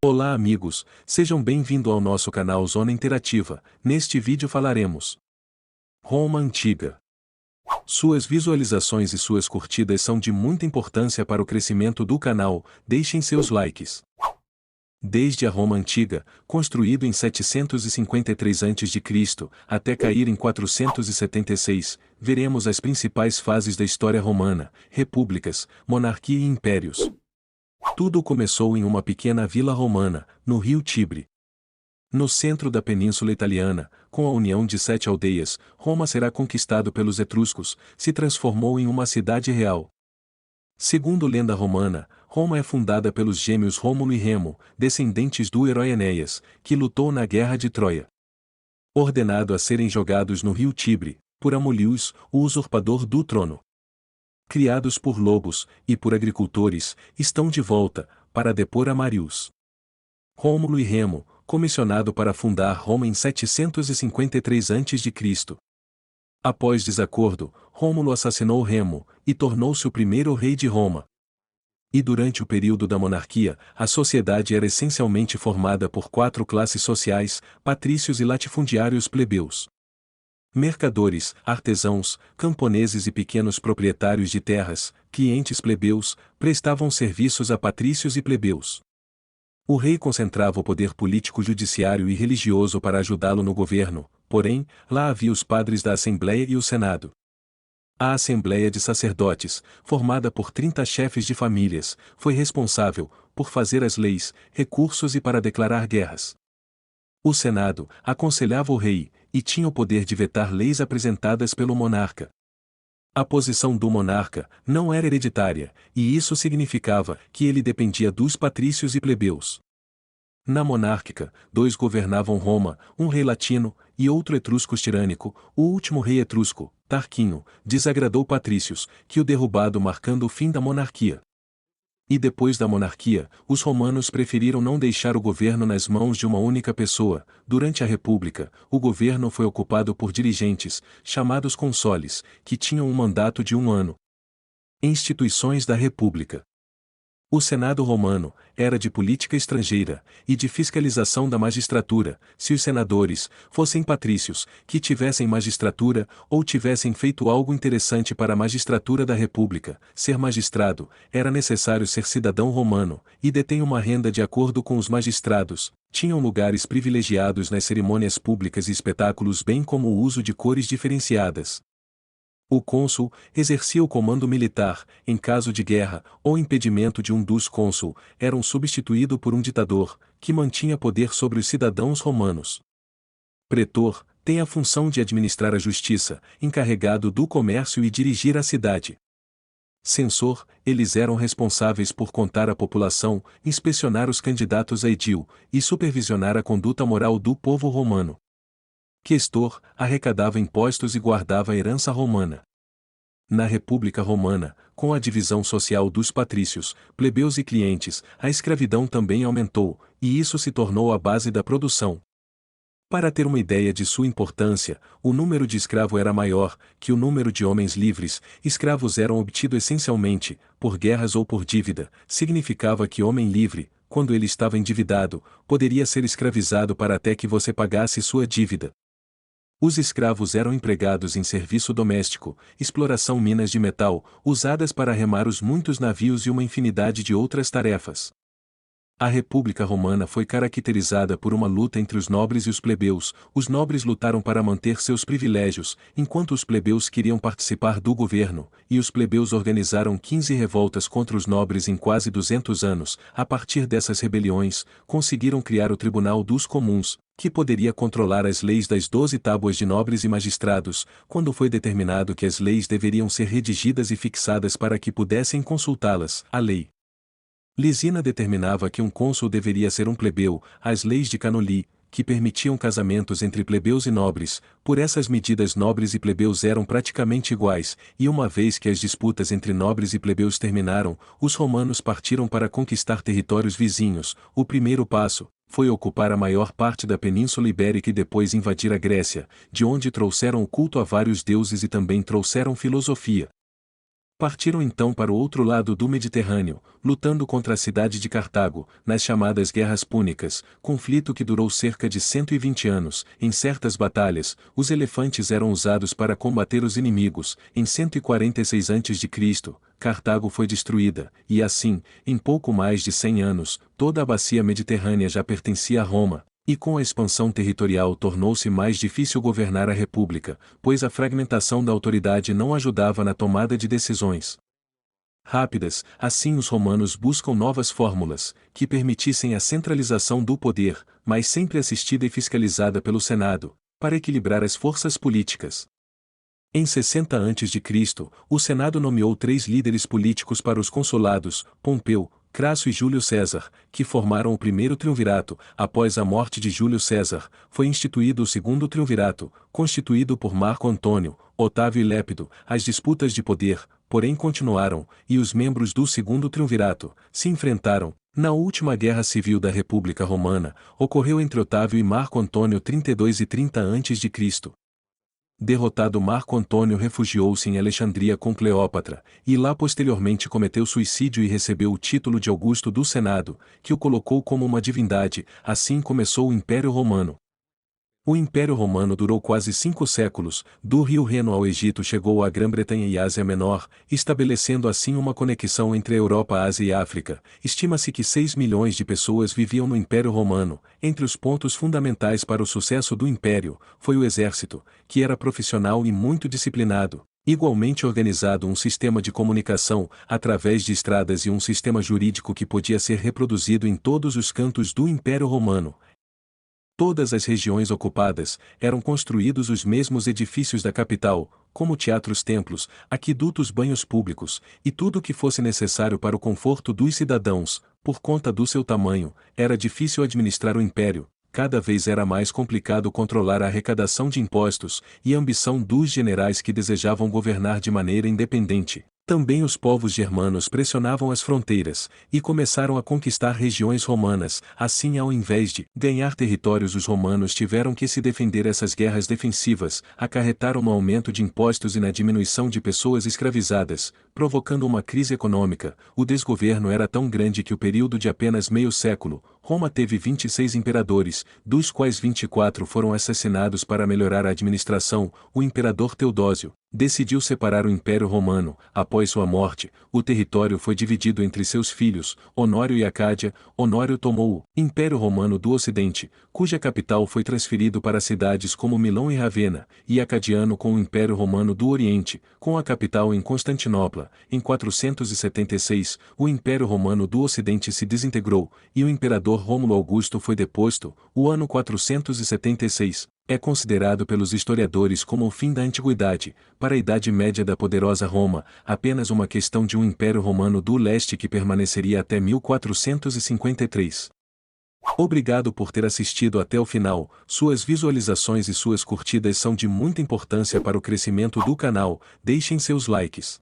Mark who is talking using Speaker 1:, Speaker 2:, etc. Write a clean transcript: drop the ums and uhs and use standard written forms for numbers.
Speaker 1: Olá amigos, sejam bem-vindos ao nosso canal Zona Interativa. Neste vídeo falaremos Roma Antiga. Suas visualizações e suas curtidas são de muita importância para o crescimento do canal, deixem seus likes. Desde a Roma Antiga, construído em 753 a.C., até cair em 476, veremos as principais fases da história romana: repúblicas, monarquia e impérios. Tudo começou em uma pequena vila romana, no rio Tibre. No centro da Península Italiana, com a união de 7 aldeias, Roma será conquistado pelos etruscos, se transformou em uma cidade real. Segundo lenda romana, Roma é fundada pelos gêmeos Rômulo e Remo, descendentes do herói Enéas, que lutou na Guerra de Troia. Ordenado a serem jogados no rio Tibre, por Amulius, o usurpador do trono. Criados por lobos, e por agricultores, estão de volta, para depor a Marius. Rômulo e Remo, comissionado para fundar Roma em 753 a.C. Após desacordo, Rômulo assassinou Remo, e tornou-se o primeiro rei de Roma. E durante o período da monarquia, a sociedade era essencialmente formada por 4 classes sociais: patrícios e latifundiários plebeus. Mercadores, artesãos, camponeses e pequenos proprietários de terras, clientes plebeus, prestavam serviços a patrícios e plebeus. O rei concentrava o poder político, judiciário e religioso para ajudá-lo no governo, porém, lá havia os padres da Assembleia e o Senado. A Assembleia de Sacerdotes, formada por 30 chefes de famílias, foi responsável por fazer as leis, recursos e para declarar guerras. O Senado aconselhava o rei, e tinha o poder de vetar leis apresentadas pelo monarca. A posição do monarca não era hereditária, e isso significava que ele dependia dos patrícios e plebeus. Na monárquica, 2 governavam Roma, um rei latino, e outro etrusco tirânico. O último rei etrusco, Tarquínio, desagradou patrícios, que o derrubado marcando o fim da monarquia. E depois da monarquia, os romanos preferiram não deixar o governo nas mãos de uma única pessoa. Durante a República, o governo foi ocupado por dirigentes, chamados consoles, que tinham um mandato de 1 ano. Instituições da República. O Senado romano era de política estrangeira e de fiscalização da magistratura. Se os senadores fossem patrícios, que tivessem magistratura ou tivessem feito algo interessante para a magistratura da República, ser magistrado, era necessário ser cidadão romano e detém uma renda de acordo com os magistrados. Tinham lugares privilegiados nas cerimônias públicas e espetáculos, bem como o uso de cores diferenciadas. O cônsul exercia o comando militar. Em caso de guerra ou impedimento de um dos cônsul, era substituído por um ditador, que mantinha poder sobre os cidadãos romanos. Pretor tem a função de administrar a justiça, encarregado do comércio e dirigir a cidade. Censor, eles eram responsáveis por contar a população, inspecionar os candidatos a edil, e supervisionar a conduta moral do povo romano. Questor arrecadava impostos e guardava a herança romana. Na República Romana, com a divisão social dos patrícios, plebeus e clientes, a escravidão também aumentou, e isso se tornou a base da produção. Para ter uma ideia de sua importância, o número de escravos era maior que o número de homens livres. Escravos eram obtidos essencialmente por guerras ou por dívida. Significava que homem livre, quando ele estava endividado, poderia ser escravizado para até que você pagasse sua dívida. Os escravos eram empregados em serviço doméstico, exploração minas de metal, usadas para remar os muitos navios e uma infinidade de outras tarefas. A República Romana foi caracterizada por uma luta entre os nobres e os plebeus. Os nobres lutaram para manter seus privilégios, enquanto os plebeus queriam participar do governo, e os plebeus organizaram 15 revoltas contra os nobres em quase 200 anos. A partir dessas rebeliões, conseguiram criar o Tribunal dos Comuns, que poderia controlar as leis das 12 tábuas de nobres e magistrados, quando foi determinado que as leis deveriam ser redigidas e fixadas para que pudessem consultá-las. A lei Lisina determinava que um cônsul deveria ser um plebeu. As leis de Canoli, que permitiam casamentos entre plebeus e nobres. Por essas medidas, nobres e plebeus eram praticamente iguais, e uma vez que as disputas entre nobres e plebeus terminaram, os romanos partiram para conquistar territórios vizinhos. O primeiro passo foi ocupar a maior parte da Península Ibérica e depois invadir a Grécia, de onde trouxeram o culto a vários deuses e também trouxeram filosofia. Partiram então para o outro lado do Mediterrâneo, lutando contra a cidade de Cartago, nas chamadas Guerras Púnicas, conflito que durou cerca de 120 anos. Em certas batalhas, os elefantes eram usados para combater os inimigos. Em 146 a.C., Cartago foi destruída, e assim, em pouco mais de 100 anos, toda a bacia mediterrânea já pertencia a Roma. E com a expansão territorial tornou-se mais difícil governar a república, pois a fragmentação da autoridade não ajudava na tomada de decisões rápidas. Assim os romanos buscam novas fórmulas, que permitissem a centralização do poder, mas sempre assistida e fiscalizada pelo Senado, para equilibrar as forças políticas. Em 60 a.C., o Senado nomeou 3 líderes políticos para os consulados, Pompeu, Crasso e Júlio César, que formaram o primeiro triunvirato. Após a morte de Júlio César, foi instituído o segundo triunvirato, constituído por Marco Antônio, Otávio e Lépido. As disputas de poder, porém, continuaram, e os membros do segundo triunvirato se enfrentaram. Na última Guerra Civil da República Romana, ocorreu entre Otávio e Marco Antônio 32 e 30 a.C. Derrotado, Marco Antônio refugiou-se em Alexandria com Cleópatra, e lá posteriormente cometeu suicídio e recebeu o título de Augusto do Senado, que o colocou como uma divindade. Assim começou o Império Romano. O Império Romano durou quase 5 séculos, do Rio Reno ao Egito chegou à Grã-Bretanha e Ásia Menor, estabelecendo assim uma conexão entre a Europa, Ásia e África. Estima-se que 6 milhões de pessoas viviam no Império Romano. Entre os pontos fundamentais para o sucesso do Império, foi o exército, que era profissional e muito disciplinado. Igualmente organizado um sistema de comunicação, através de estradas e um sistema jurídico que podia ser reproduzido em todos os cantos do Império Romano. Todas as regiões ocupadas, eram construídos os mesmos edifícios da capital, como teatros, templos, aquedutos, banhos públicos, e tudo o que fosse necessário para o conforto dos cidadãos. Por conta do seu tamanho, era difícil administrar o império, cada vez era mais complicado controlar a arrecadação de impostos, e a ambição dos generais que desejavam governar de maneira independente. Também os povos germanos pressionavam as fronteiras, e começaram a conquistar regiões romanas. Assim, ao invés de ganhar territórios, os romanos tiveram que se defender. Essas guerras defensivas acarretaram no aumento de impostos e na diminuição de pessoas escravizadas, provocando uma crise econômica. O desgoverno era tão grande que o período de apenas meio século, Roma teve 26 imperadores, dos quais 24 foram assassinados. Para melhorar a administração, o imperador Teodósio decidiu separar o Império Romano. Após sua morte, o território foi dividido entre seus filhos, Honório e Acádia. Honório tomou o Império Romano do Ocidente, cuja capital foi transferido para cidades como Milão e Ravenna, e Acadiano com o Império Romano do Oriente, com a capital em Constantinopla. Em 476, o Império Romano do Ocidente se desintegrou, e o imperador Rômulo Augusto foi deposto. O ano 476 é considerado pelos historiadores como o fim da antiguidade. Para a Idade Média da poderosa Roma, apenas uma questão de um Império Romano do Leste que permaneceria até 1453. Obrigado por ter assistido até o final. Suas visualizações e suas curtidas são de muita importância para o crescimento do canal. Deixem seus likes.